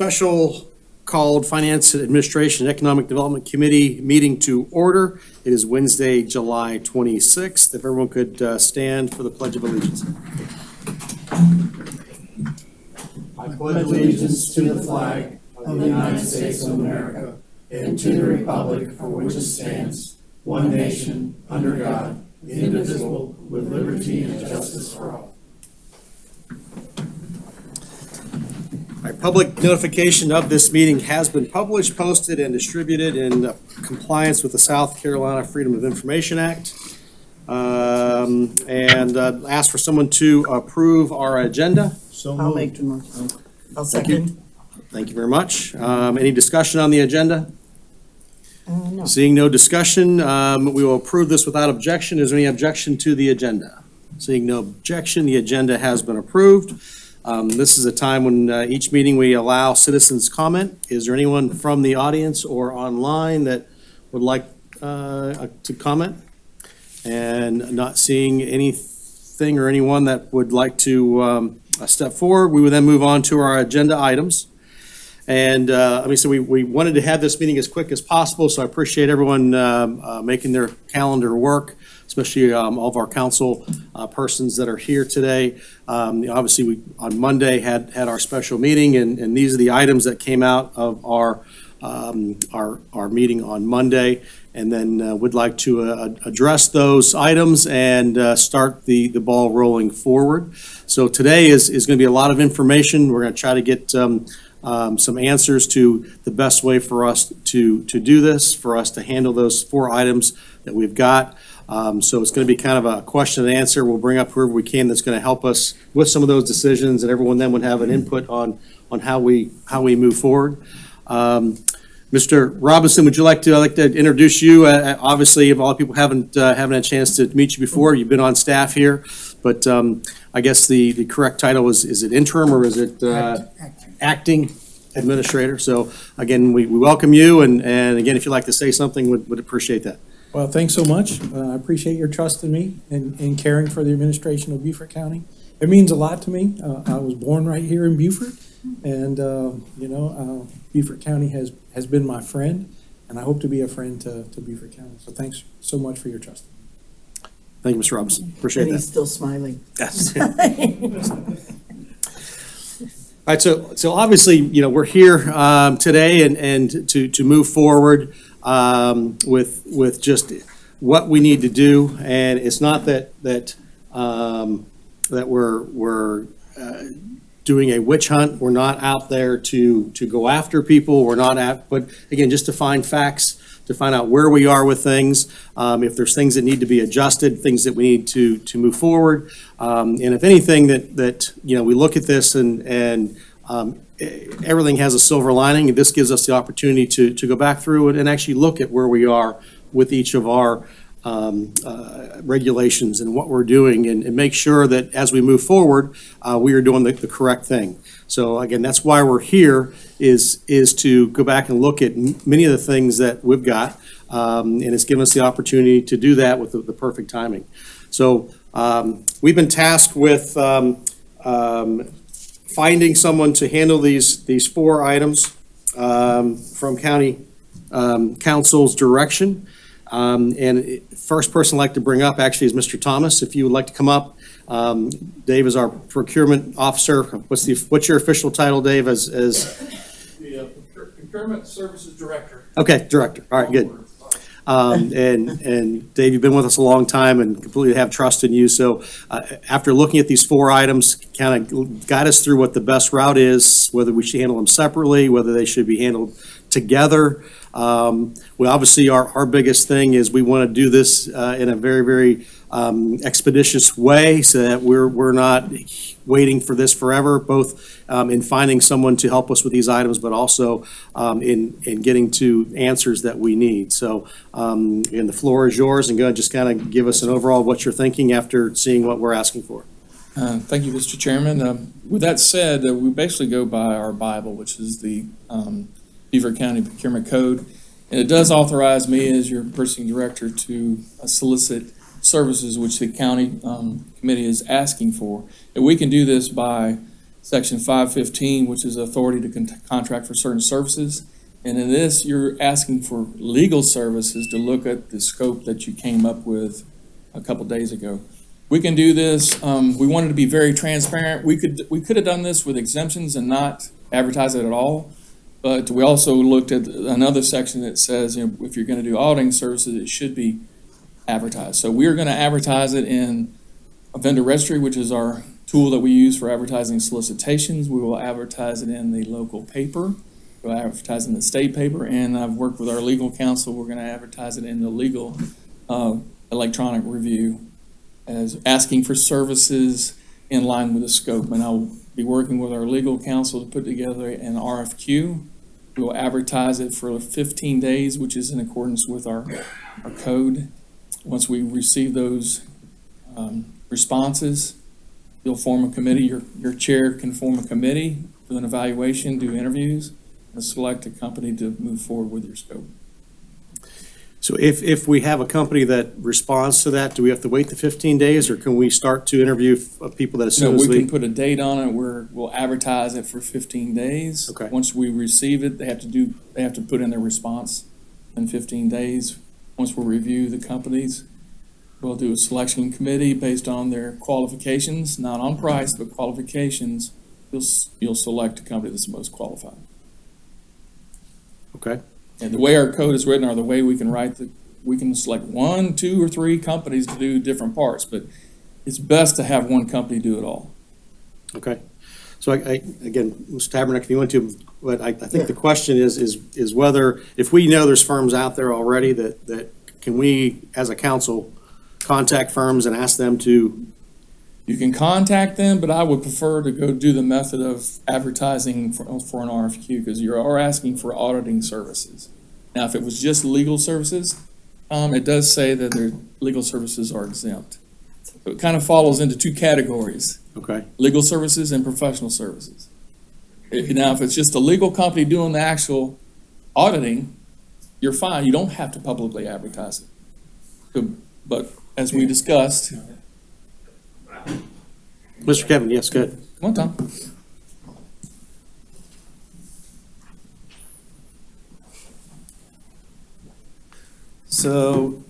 Special called Finance and Administration and Economic Development Committee meeting to order. It is Wednesday, July 26th. If everyone could stand for the Pledge of Allegiance. I pledge allegiance to the flag of the United States of America and to the republic for which it stands, one nation, under God, indivisible, with liberty and justice for all. Our public notification of this meeting has been published, posted, and distributed in compliance with the South Carolina Freedom of Information Act. Ask for someone to approve our agenda. I'll make the motion. I'll second. Thank you very much. Any discussion on the agenda? No. Seeing no discussion, we will approve this without objection. Is there any objection to the agenda? Seeing no objection, the agenda has been approved. This is a time when each meeting we allow citizens comment. Is there anyone from the audience or online that would like to comment? And not seeing anything or anyone that would like to step forward, we would then move on to our agenda items. And we wanted to have this meeting as quick as possible, so I appreciate everyone making their calendar work, especially all of our council persons that are here today. Obviously, we on Monday had our special meeting, and these are the items that came out of our meeting on Monday, and then would like to address those items and start the ball rolling forward. So today is going to be a lot of information. We're going to try to get some answers to the best way for us to do this, for us to handle those 4 items that we've got. So it's going to be kind of a question and answer. We'll bring up whoever we can that's going to help us with some of those decisions, and everyone then would have an input on how we move forward. Mr. Robinson, would you like to? I'd like to introduce you. Obviously, if a lot of people haven't had a chance to meet you before, you've been on staff here, but I guess the correct title is it interim or is it acting administrator? So again, we welcome you, and again, if you'd like to say something, would appreciate that. Well, thanks so much. I appreciate your trust in me and caring for the administration of Beaufort County. It means a lot to me. I was born right here in Beaufort, and Beaufort County has been my friend, and I hope to be a friend to Beaufort County. So thanks so much for your trust. Thank you, Mr. Robinson. Appreciate And that. he's still smiling. Yes. All right, so obviously, we're here today and to move forward with just what we need to do, and it's not that we're doing a witch hunt. We're not out there to go after people. We're not but again, just to find facts, to find out where we are with things, if there's things that need to be adjusted, things that we need to move forward, and if anything that we look at this and everything has a silver lining, and this gives us the opportunity to go back through it and actually look at where we are with each of our regulations and what we're doing, and make sure that as we move forward, we are doing the correct thing. So again, that's why we're here, is to go back and look at many of the things that we've got, and it's given us the opportunity to do that with the perfect timing. So we've been tasked with finding someone to handle these 4 items from county council's direction. And first person I'd like to bring up actually is Mr. Thomas. If you would like to come up, Dave is our procurement officer. What's your official title, Dave? As the Procurement Services Director. Okay, director. All right, good. And Dave, you've been with us a long time and completely have trust in you. So after looking at these 4 items, kind of guide us through what the best route is, whether we should handle them separately, whether they should be handled together. We obviously, our biggest thing is we want to do this in a very, very expeditious way, so that we're not waiting for this forever, both in finding someone to help us with these items, but also in getting to answers that we need. So and the floor is yours, and go ahead, just kind of give us an overall of what you're thinking after seeing what we're asking for. Thank you, Mr. Chairman. With that said, we basically go by our Bible, which is the Beaufort County Procurement Code. And it does authorize me as your purchasing director to solicit services which the county committee is asking for. And we can do this by Section 515, which is authority to contract for certain services. And in this, you're asking for legal services to look at the scope that you came up with a couple days ago. We can do this. We wanted to be very transparent. We could have done this with exemptions and not advertise it at all. But we also looked at another section that says, if you're going to do auditing services, it should be advertised. So we're going to advertise it in a vendor registry, which is our tool that we use for advertising solicitations. We will advertise it in the local paper. We'll advertise in the state paper, and I've worked with our legal counsel. We're going to advertise it in the legal electronic review as asking for services in line with the scope. And I'll be working with our legal counsel to put together an RFQ. We will advertise it for 15 days, which is in accordance with our code. Once we receive those responses, you'll form a committee. Your chair can form a committee, do an evaluation, do interviews, and select a company to move forward with your scope. So if we have a company that responds to that, do we have to wait the 15 days, or can we start to interview people that as No, soon as we we? can put a date on it where we'll advertise it for 15 days. Okay. Once we receive it, they have to put in their response in 15 days. Once we review the companies, we'll do a selection committee based on their qualifications, not on price, but qualifications. You'll select a company that's the most qualified. Okay, And the way our code is written, or the way we can we can select 1, 2, or 3 companies to do different parts, but it's best to have one company do it all. okay. So again, Mr. Tabernick, if you want to, but I think the question is whether, if we know there's firms out there already that can we, as a council, contact firms and ask them to? You can contact them, but I would prefer to go do the method of advertising for an RFQ, because you are asking for auditing services. Now, if it was just legal services, it does say that their legal services are exempt. So it kind of follows into 2 categories: Okay, legal services and professional services. Now, if it's just a legal company doing the actual auditing, you're fine. You don't have to publicly advertise it. But as we discussed, Mr. Kevin, yes, good. one time. So,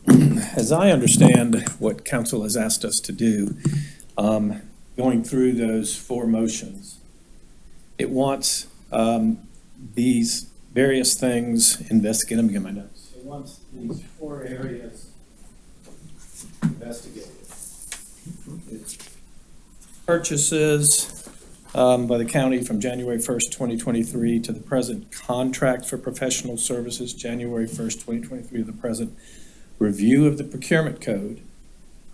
as I understand what council has asked us to do, going through those 4 motions, it wants these various things investigated. Let me get my notes. It wants these 4 areas investigated. It's purchases by the county from January 1st, 2023 to the present, contract for professional services, January 1st, 2023 to the present, review of the procurement code,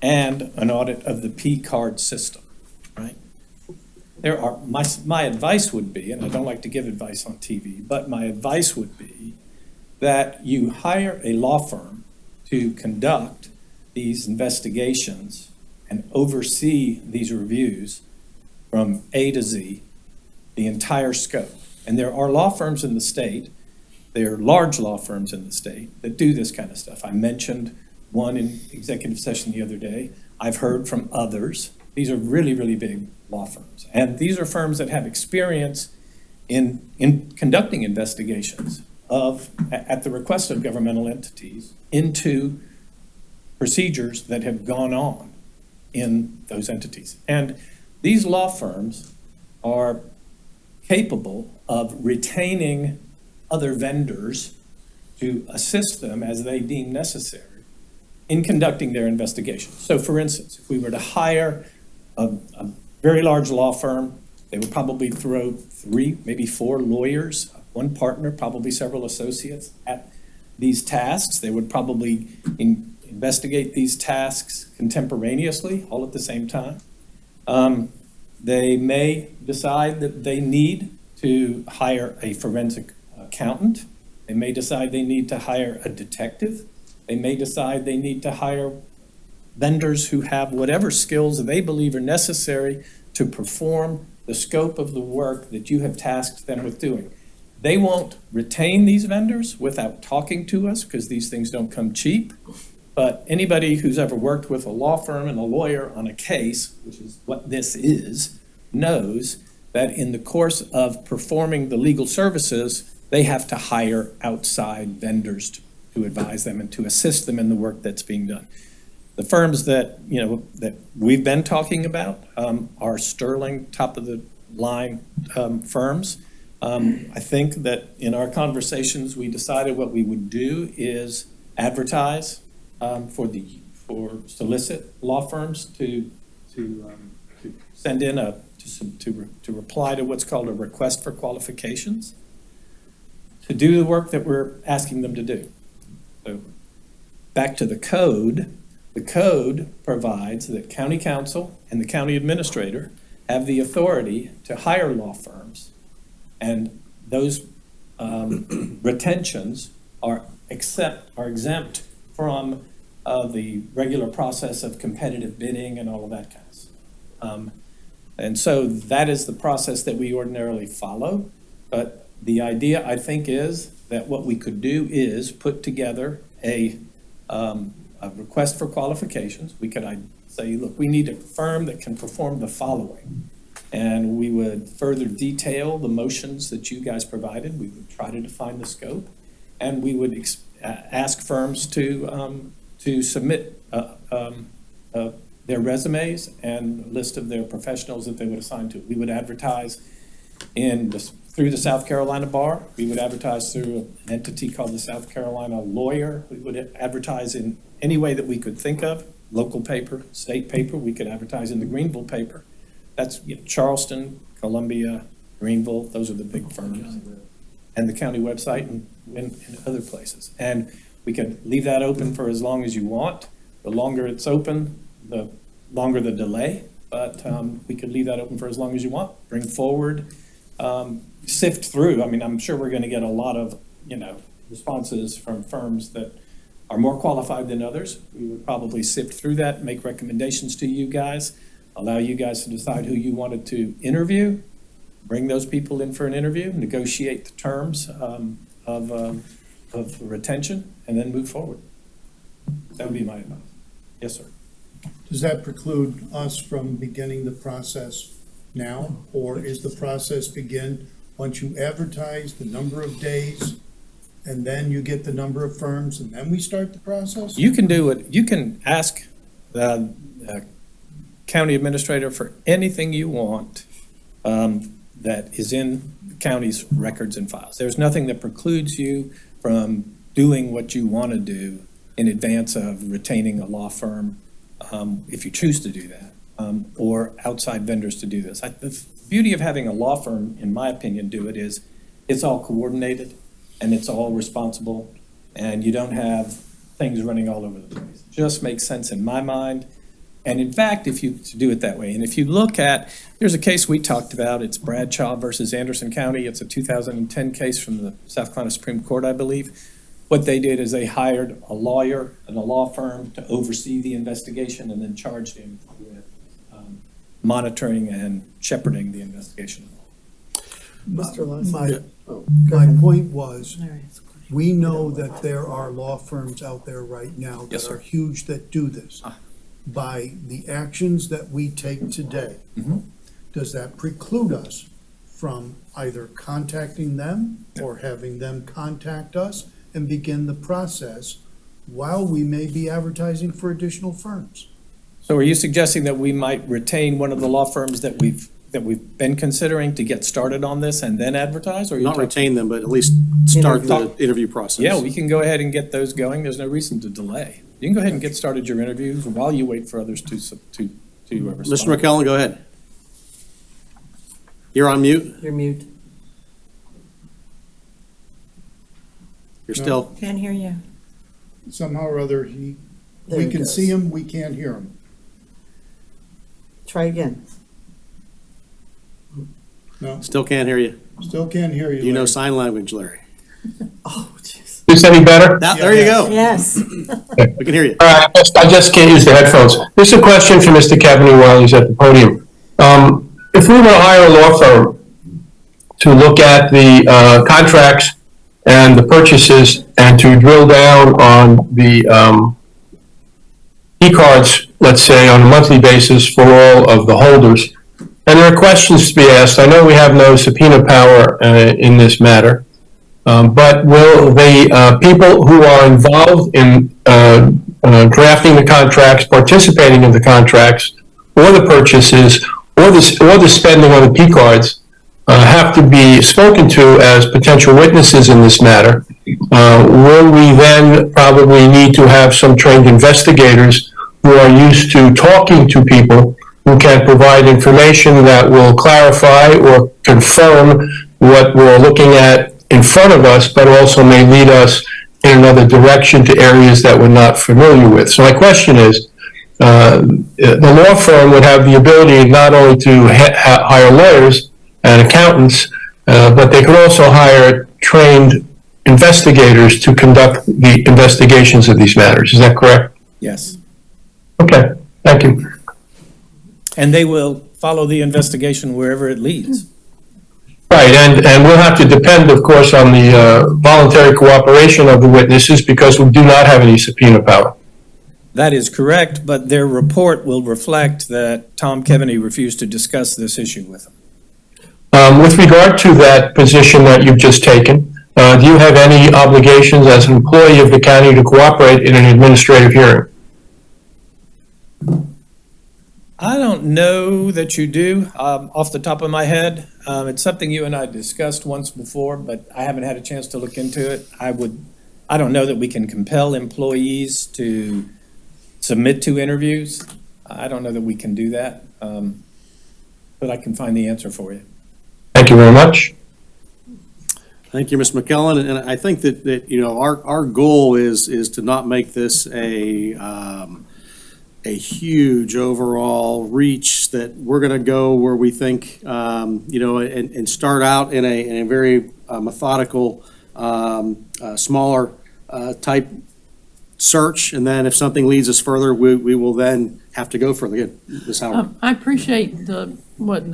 and an audit of the P-card system, right? There are, my advice would be, and I don't like to give advice on TV, but my advice would be that you hire a law firm to conduct these investigations and oversee these reviews from A to Z, the entire scope. And there are law firms in the state, there are large law firms in the state that do this kind of stuff. I mentioned one in executive session the other day. I've heard from others. These are really, really big law firms. And these are firms that have experience in conducting investigations at the request of governmental entities into procedures that have gone on in those entities. And these law firms are capable of retaining other vendors to assist them as they deem necessary in conducting their investigations. So for instance, if we were to hire a very large law firm, they would probably throw 3, maybe 4 lawyers, 1 partner, probably several associates at these tasks. They would probably investigate these tasks contemporaneously, all at the same time. They may decide that they need to hire a forensic accountant. They may decide they need to hire a detective. They may decide they need to hire vendors who have whatever skills they believe are necessary to perform the scope of the work that you have tasked them with doing. They won't retain these vendors without talking to us, because these things don't come cheap. But anybody who's ever worked with a law firm and a lawyer on a case, which is what this is, knows that in the course of performing the legal services, they have to hire outside vendors to advise them and to assist them in the work that's being done. The firms that, that we've been talking about are sterling, top-of-the-line firms. I think that in our conversations, we decided what we would do is advertise for solicit law firms to send in to reply to what's called a request for qualifications to do the work that we're asking them to do. So back to the code. The code provides that county council and the county administrator have the authority to hire law firms, and those retentions are exempt from the regular process of competitive bidding and all of that kind of stuff. And so that is the process that we ordinarily follow. But the idea, I think, is that what we could do is put together a request for qualifications. We could say, look, we need a firm that can perform the following. And we would further detail the motions that you guys provided. We would try to define the scope. And we would ask firms to submit their resumes and a list of their professionals that they would assign to. We would advertise through the South Carolina Bar. We would advertise through an entity called the South Carolina Lawyer. We would advertise in any way that we could think of, local paper, state paper. We could advertise in the Greenville paper. That's Charleston, Columbia, Greenville. Those are the big firms. And the county website and other places. And we could leave that open for as long as you want. The longer it's open, the longer the delay, but we could leave that open for as long as you want. Bring forward, sift through. I mean, I'm sure we're going to get a lot of, responses from firms that are more qualified than others. We would probably sift through that, make recommendations to you guys, allow you guys to decide who you wanted to interview, bring those people in for an interview, negotiate the terms of retention, and then move forward. That would be my advice. Yes, sir. Does that preclude us from beginning the process now? Or is the process begin once you advertise the number of days and then you get the number of firms and then we start the process? You can do it. You can ask the county administrator for anything you want that is in the county's records and files. There's nothing that precludes you from doing what you want to do in advance of retaining a law firm, if you choose to do that, or outside vendors to do this. The beauty of having a law firm, in my opinion, do it is it's all coordinated and it's all responsible, and you don't have things running all over the place. It just makes sense in my mind. And in fact, if you do it that way, and if you look at, there's a case we talked about, it's Bradshaw versus Anderson County. It's a 2010 case from the South Carolina Supreme Court, I believe. What they did is they hired a lawyer and a law firm to oversee the investigation and then charged him with monitoring and shepherding the investigation. Mr. Lawson. My point was, All right. we know that there are law firms out there right now Yes, that sir. are huge that do this. By the actions that we take today, does that preclude us from either contacting them or having them contact us and begin the process while we may be advertising for additional firms? So are you suggesting that we might retain one of the law firms that we've been considering to get started on this and then advertise? Or are you Not talking- retain them, but at least start the interview process. Yeah, we can go ahead and get those going. There's no reason to delay. You can go ahead and get started your interviews while you wait for others to respond. Mr. McKellen, go ahead. You're on mute. You're mute. You're still, Can't hear you. Somehow or other, There we it can goes. see him, we can't hear him. Try again. No, still can't hear you. still can't hear you. Do you know Larry. sign language, Larry? Oh, jeez. Is this any better? There you go. Yes. We can hear you. All right, I just can't use the headphones. This is a question for Mr. Kevany while he's at the podium. If we were to hire a law firm to look at the contracts and the purchases and to drill down on the e-cards, let's say, on a monthly basis for all of the holders, and there are questions to be asked. I know we have no subpoena power in this matter, but will the people who are involved in drafting the contracts, participating in the contracts, or the purchases, or the spending on the P cards, have to be spoken to as potential witnesses in this matter? Will we then probably need to have some trained investigators who are used to talking to people who can provide information that will clarify or confirm what we're looking at in front of us, but also may lead us in another direction to areas that we're not familiar with? So my question is, the law firm would have the ability not only to hire lawyers and accountants, but they could also hire trained investigators to conduct the investigations of these matters. Is that correct? Yes. Okay, thank you. And they will follow the investigation wherever it leads. Right, and we'll have to depend, of course, on the voluntary cooperation of the witnesses because we do not have any subpoena power. That is correct, but their report will reflect that Tom Kevaney refused to discuss this issue with them. With regard to that position that you've just taken, do you have any obligations as an employee of the county to cooperate in an administrative hearing? I don't know that you do, off the top of my head. It's something you and I discussed once before, but I haven't had a chance to look into it. I don't know that we can compel employees to submit to interviews. I don't know that we can do that, but I can find the answer for you. Thank you very much. Thank you, Mr. McKellen. And I think that you know, our goal is to not make this a huge overall reach, that we're going to go where we think, you know, and start out in a very methodical, smaller type search. And then if something leads us further, we will then have to go further. Again, Ms. Howard. I appreciate what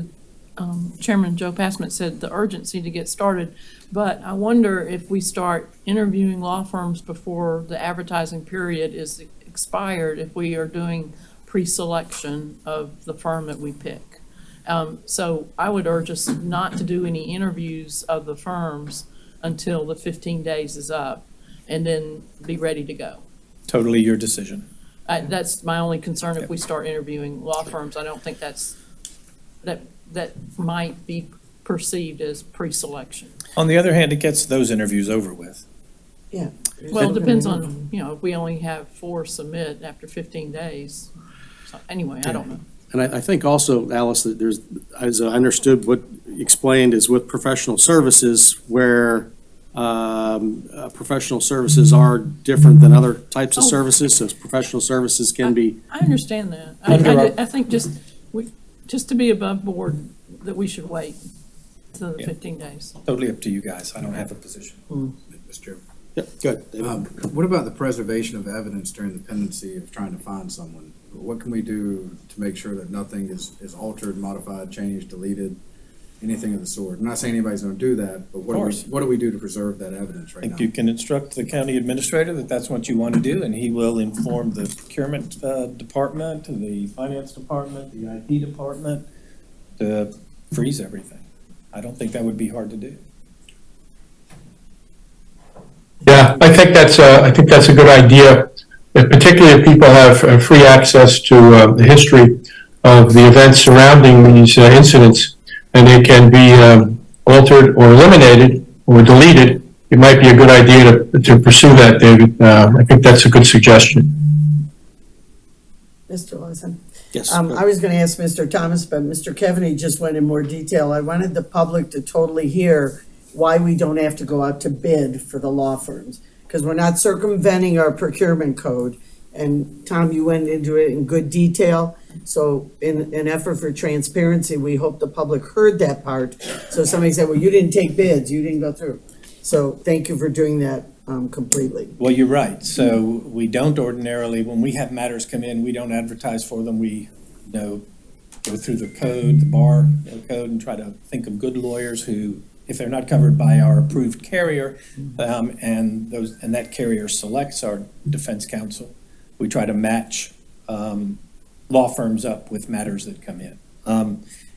Chairman Joe Passman said, the urgency to get started, but I wonder if we start interviewing law firms before the advertising period is expired, if we are doing pre-selection of the firm that we pick. So I would urge us not to do any interviews of the firms until the 15 days is up, and then be ready to go. Totally your decision. That's my only concern. If we start interviewing law firms, I don't think that might be perceived as pre-selection. On the other hand, it gets those interviews over with. Yeah. Well, it depends on, you know, if we only have 4 submit after 15 days. So anyway, I don't know. And I think also, Alice, that there's, as I understood what you explained, is with professional services where professional services are different than other types of services, so professional services can be. I understand that. I think just to be above board, that we should wait till the 15 days. Totally up to you guys. I don't have a position. Mr. Chairman. Yeah, good. David. What about the preservation of evidence during the pendency of trying to find someone? What can we do to make sure that nothing is altered, modified, changed, deleted, anything of the sort? I'm not saying anybody's going to do that, but what do we do to preserve that evidence I right now? think you can instruct the county administrator that that's what you want to do, and he will inform the procurement department, the finance department, the IT department to freeze everything. I don't think that would be hard to do. Yeah, I think that's a good idea, particularly if people have free access to the history of the events surrounding these incidents, and they can be altered or eliminated or deleted. It might be a good idea to pursue that, David. I think that's a good suggestion. Mr. Lawson. Yes. I was going to ask Mr. Thomas, but Mr. Kevaney just went in more detail. I wanted the public to totally hear why we don't have to go out to bid for the law firms, because we're not circumventing our procurement code. And Tom, you went into it in good detail. So in an effort for transparency, we hope the public heard that part. So somebody said, well, you didn't take bids, you didn't go through. So thank you for doing that completely. Well, you're right. So we don't ordinarily, when we have matters come in, we don't advertise for them. We, go through the code, the bar code, and try to think of good lawyers who, if they're not covered by our approved carrier, and that carrier selects our defense counsel, we try to match law firms up with matters that come in.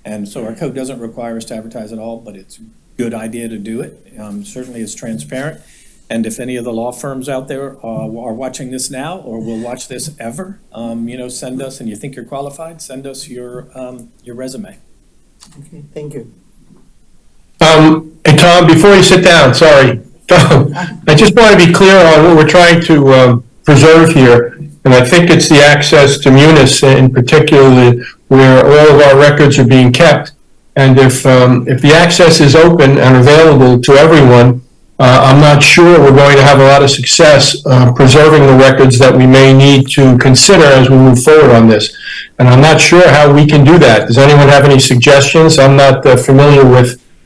And so our code doesn't require us to advertise at all, but it's a good idea to do it. Certainly it's transparent. And if any of the law firms out there are watching this now or will watch this ever, send us, and you think you're qualified, send us your resume. Okay, thank you. Hey, Tom, before you sit down, sorry, Tom, I just want to be clear on what we're trying to preserve here. And I think it's the access to Munis in particular, where all of our records are being kept. And if the access is open and available to everyone, I'm not sure we're going to have a lot of success preserving the records that we may need to consider as we move forward on this. And I'm not sure how we can do that. Does anyone have any suggestions? I'm not familiar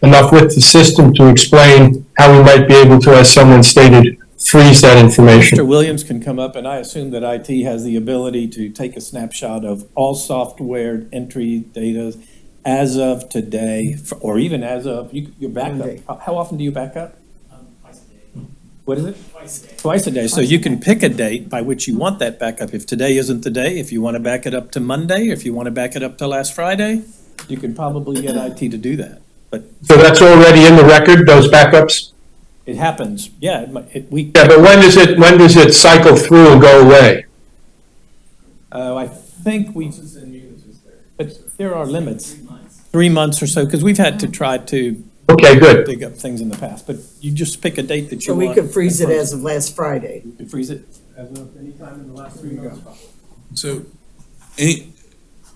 enough with the system to explain how we might be able to, as someone stated, freeze that information. Mr. Williams can come up, and I assume that IT has the ability to take a snapshot of all software entry data as of today, or even as of your Monday. backup. How often do you back up? What is it? Twice a day. So you can pick a date by which you want that backup. If today isn't the day, if you want to back it up to Monday, if you want to back it up to last Friday, you can probably get IT to do that. But So that's already in the record, those backups? it happens, yeah. Yeah, but when does it cycle through and go away? I think but there are limits. 3 months or so, because we've had to try to Okay, good. dig up things in the past, but you just pick a date that you So want. we could freeze it as of last Friday. You could freeze it as of any time in the last 3 months. So,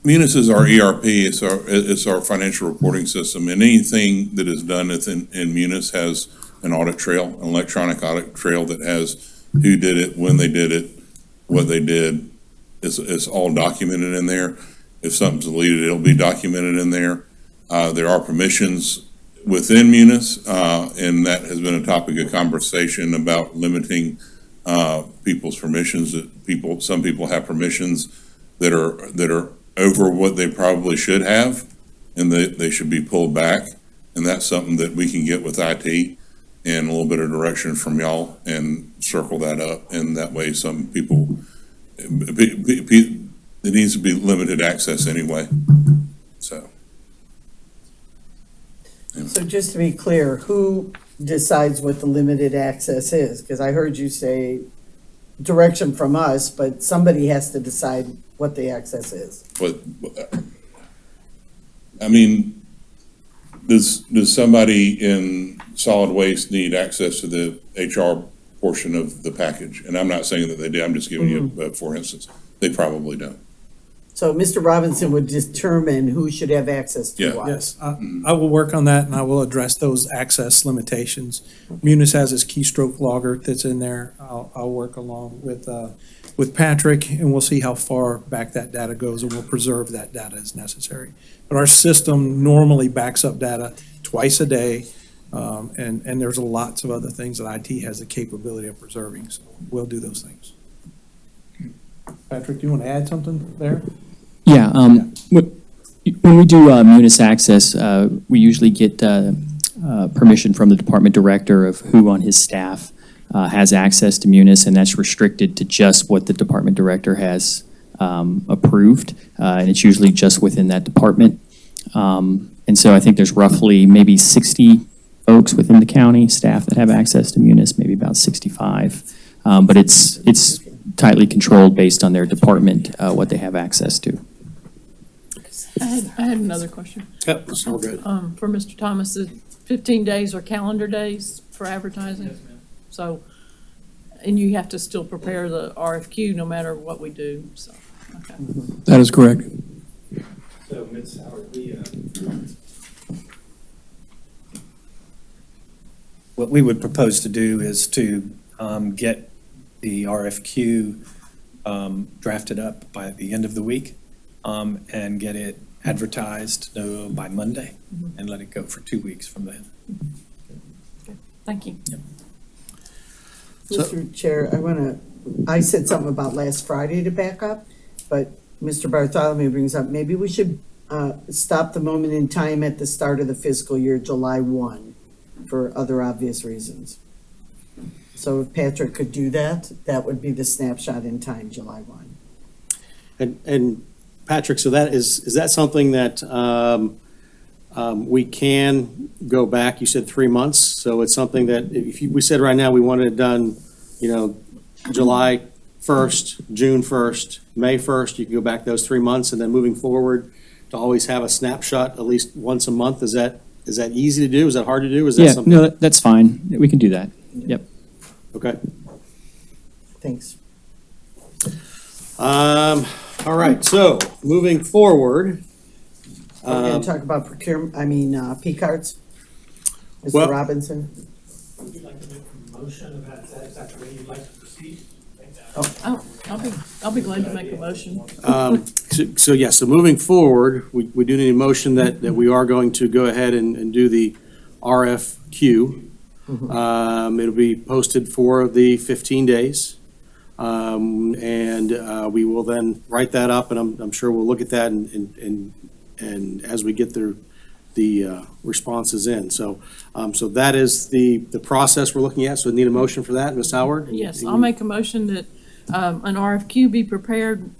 Munis is our ERP, it's our financial reporting system, and anything that is done in Munis has an audit trail, an electronic audit trail that has who did it, when they did it, what they did. It's all documented in there. If something's deleted, it'll be documented in there. There are permissions within Munis, and that has been a topic of conversation about limiting people's permissions. Some people have permissions that are over what they probably should have, and they should be pulled back. And that's something that we can get with IT and a little bit of direction from y'all and circle that up. And that way, some people, it needs to be limited access anyway. So. So just to be clear, who decides what the limited access is? Because I heard you say direction from us, but somebody has to decide what the access is. But, I mean, does somebody in solid waste need access to the HR portion of the package? And I'm not saying that they do, I'm just giving you, for instance, they probably don't. So Mr. Robinson would determine who should have access to Yeah. what. Yes, I will work on that and I will address those access limitations. Munis has his keystroke logger that's in there. I'll work along with Patrick and we'll see how far back that data goes and we'll preserve that data as necessary. But our system normally backs up data twice a day. And there's lots of other things that IT has the capability of preserving, so we'll do those things. Patrick, do you want to add something there? Yeah, when we do Munis Access, we usually get permission from the department director of who on his staff has access to Munis, and that's restricted to just what the department director has approved, and it's usually just within that department. And so I think there's roughly maybe 60 folks within the county staff that have access to Munis, maybe about 65. But it's tightly controlled based on their department, what they have access to. I had another question. Yep, that's all good. For Mr. Thomas, is 15 days or calendar days for advertising? Yes, ma'am. So, and you have to still prepare the RFQ no matter what we do, so, okay. That is correct. So, Ms. Howard, what we would propose to do is to get the RFQ drafted up by the end of the week and get it advertised by Monday and let it go for 2 weeks from then. Thank you. Mr. Chair, I said something about last Friday to back up, but Mr. Bartholomew brings up, maybe we should stop the moment in time at the start of the fiscal year, July 1, for other obvious reasons. So if Patrick could do that, that would be the snapshot in time, July 1. And Patrick, so that is that something that We can go back, you said 3 months, so it's something that, we said right now we wanted it done, July 1st, June 1st, May 1st, you can go back those 3 months, and then moving forward, to always have a snapshot at least once a month, is that easy to do? Is that hard to do? Is that Yeah, something? no, that's fine. We can do that. Yep. Okay. Thanks. All right, so moving forward. We're gonna um, talk about procurement, P cards? Well- Mr. Robinson? Would you like to make a motion about that? Is that the way you'd like to proceed? Oh, I'll be glad to make a motion. So moving forward, we do need a motion that we are going to go ahead and do the RFQ. It'll be posted for the 15 days. And we will then write that up, and I'm sure we'll look at that and as we get the responses in. So that is the process we're looking at. So need a motion for that, Ms. Howard? Yes, I'll make a motion that an RFQ be prepared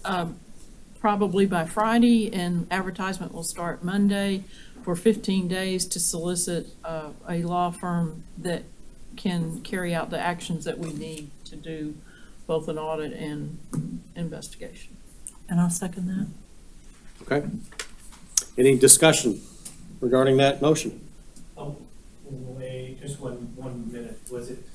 probably by Friday, and advertisement will start Monday for 15 days to solicit a law firm that can carry out the actions that we need to do both an audit and investigation. And I'll second that. Okay. Any discussion regarding that motion? Oh, wait, just one minute. Is it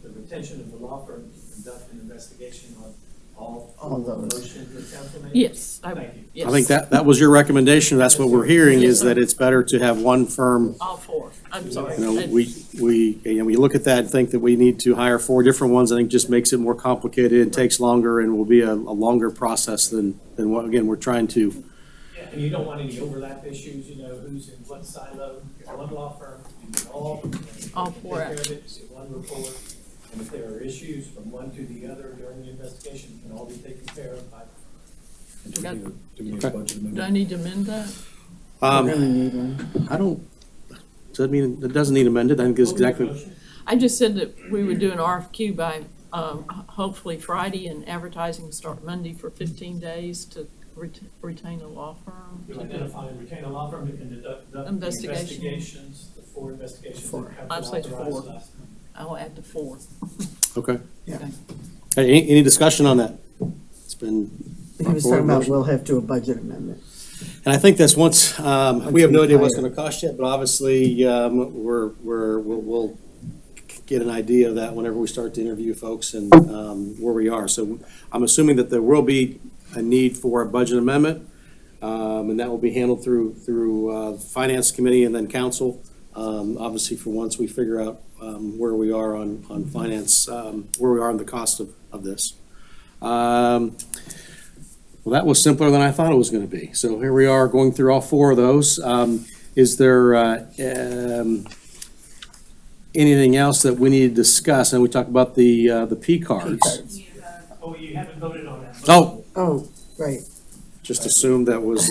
the retention of the law firm to conduct an investigation on all those. motions the council made? Yes. Thank you. Yes. I think that was your recommendation. That's what we're hearing, is that it's better to have one firm. All four. I'm sorry. We look at that and think that we need to hire 4 different ones. I think just makes it more complicated and takes longer and will be a longer process than what, again, we're trying to. Yeah, and you don't want any overlap issues, who's in what silo, one law firm, do all. All four. Take care of it, see one report, and if there are issues from one to the other during the investigation, it can all be taken care of by. Do we need a budget amendment? Do I need to amend that? We're gonna need one. I don't, does that mean, it doesn't need amended? I think it's exactly, I just said that we would do an RFQ by hopefully Friday, and advertising will start Monday for 15 days to retain a law firm. You identify and retain a law firm that can conduct the Investigation. investigations, the 4 investigations. Four. that I'd council say authorized 4. last time. I'll add the 4. okay. Yeah. Hey, any discussion on that? It's been. He was talking about we'll have to do a budget amendment. And I think that's once, we have no idea what's hire. gonna cost yet, but obviously, we'll get an idea of that whenever we start to interview folks and, where we are. So I'm assuming that there will be a need for a budget amendment, and that will be handled through, Finance Committee and then Council. Obviously, for once we figure out, where we are on finance, where we are on the cost of this. Well, that was simpler than I thought it was going to be. So here we are going through all 4 of those. Is there anything else that we need to discuss? And we talked about the P cards. Oh, you haven't voted on that. Oh, Oh, right. just assumed that was,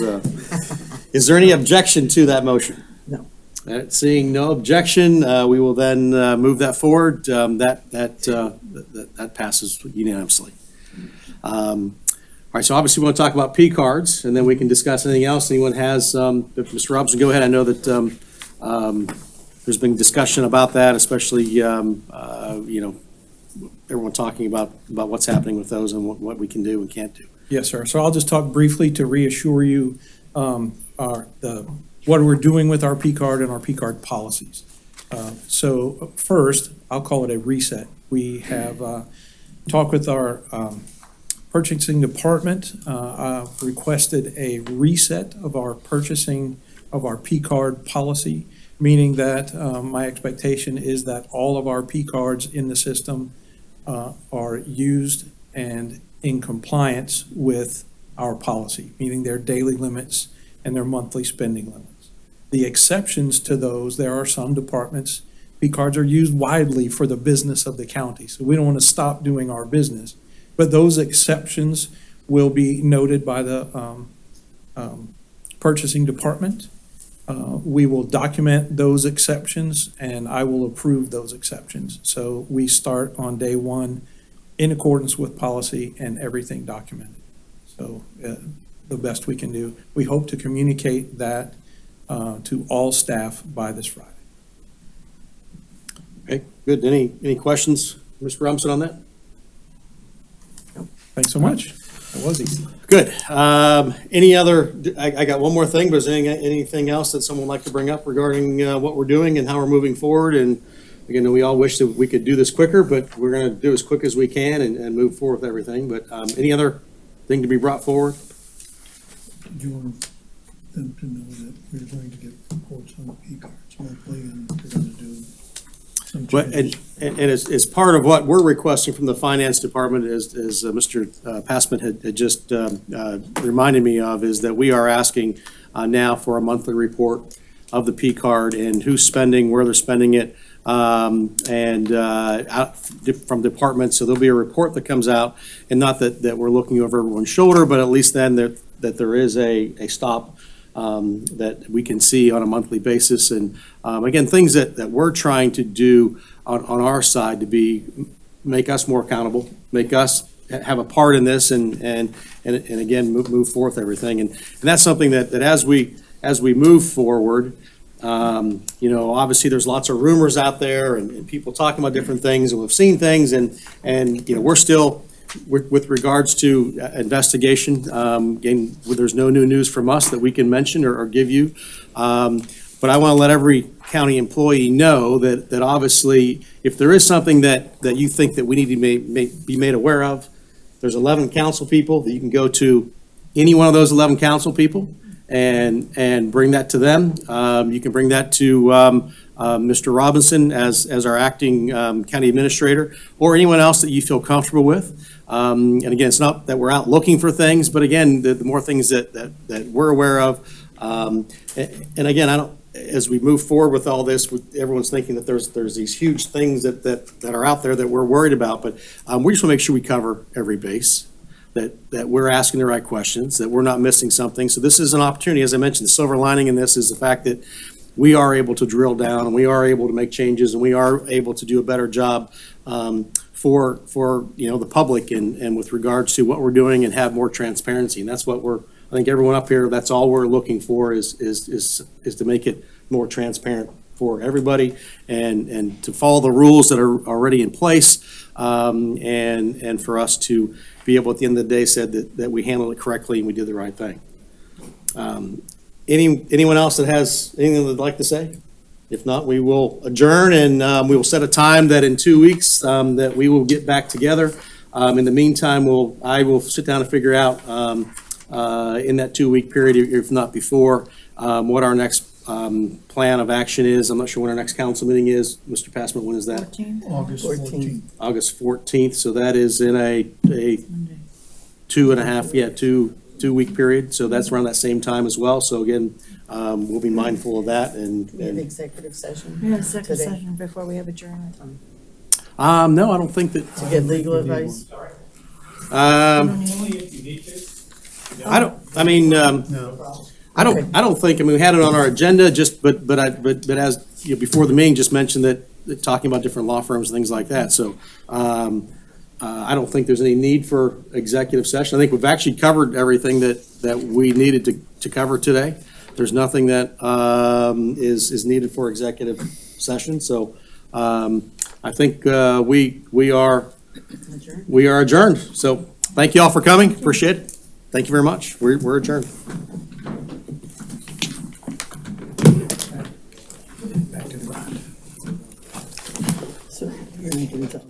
is there any objection to that motion? No. Seeing no objection, we will then move that forward. That passes unanimously. All right, so obviously we want to talk about P cards, and then we can discuss anything else anyone has. If Mr. Robinson, go ahead. I know that there's been discussion about that, especially, everyone talking about what's happening with those and what we can do and can't do. Yes, sir. So I'll just talk briefly to reassure you what we're doing with our P card and our P card policies. So first, I'll call it a reset. We have talked with our purchasing department, requested a reset of our purchasing of our P card policy, meaning that my expectation is that all of our P cards in the system are used and in compliance with our policy, meaning their daily limits and their monthly spending limits. The exceptions to those, there are some departments, P cards are used widely for the business of the county, so we don't want to stop doing our business. But those exceptions will be noted by the purchasing department. We will document those exceptions, and I will approve those exceptions. So we start on day 1 in accordance with policy and everything documented. So the best we can do. We hope to communicate that to all staff by this Friday. Okay, good. Any questions, Mr. Robinson, on that? Thanks so much. That was easy. Good. Any other, I got one more thing, but is there anything else that someone would like to bring up regarding what we're doing and how we're moving forward? And again, we all wish that we could do this quicker, but we're going to do as quick as we can and move forward with everything. But any other thing to be brought forward? Do you want them to know that we're going to get quotes on the P cards monthly and we're going to do some But, changes? and as part of what we're requesting from the finance department, as Mr. Passman had just reminded me of, is that we are asking now for a monthly report of the P card and who's spending, where they're spending it, and out from departments. So there'll be a report that comes out, and not that we're looking over everyone's shoulder, but at least then that there is a stop that we can see on a monthly basis. And again, things that we're trying to do on our side to make us more accountable, make us have a part in this, and again, move forth everything. And that's something that as we move forward, obviously there's lots of rumors out there and people talking about different things, and we've seen things, and we're still, with regards to investigation, again, there's no new news from us that we can mention or give you. But I want to let every county employee know that obviously, if there is something that you think that we need to be made aware of, there's 11 council people that you can go to, any one of those 11 council people and bring that to them. You can bring that to Mr. Robinson as our acting county administrator, or anyone else that you feel comfortable with. And again, it's not that we're out looking for things, but again, the more things that we're aware of. And again, as we move forward with all this, everyone's thinking that there's these huge things that are out there that we're worried about, but we just want to make sure we cover every base, that we're asking the right questions, that we're not missing something. So this is an opportunity. As I mentioned, the silver lining in this is the fact that we are able to drill down, and we are able to make changes, and we are able to do a better job for the public and with regards to what we're doing, and have more transparency. And that's what I think everyone up here, that's all we're looking for is to make it more transparent for everybody, and to follow the rules that are already in place, and for us to be able, at the end of the day, said that we handled it correctly and we did the right thing. Anyone else that has anything they'd like to say? If not, we will adjourn, and we will set a time that in 2 weeks that we will get back together. In the meantime, I will sit down and figure out in that 2-week period, if not before, what our next plan of action is. I'm not sure when our next council meeting is. Mr. Passman, when is that? August 14th. August 14th. So that is in a 2.5-week period. So that's around that same time as well. So again, we'll be mindful of that. And We have executive session. We have a second Today. session before we have adjournment. no, I don't think that. To get legal advice. I don't. I mean. No. I don't think, we had it on our agenda, but as, before the meeting, just mentioned that talking about different law firms and things like that. So, I don't think there's any need for executive session. I think we've actually covered everything that we needed to cover today. There's nothing that, is needed for executive session. So, I think, we are adjourned. So, thank you all for coming. Appreciate it. Thank you very much. We're adjourned. So you're making it up.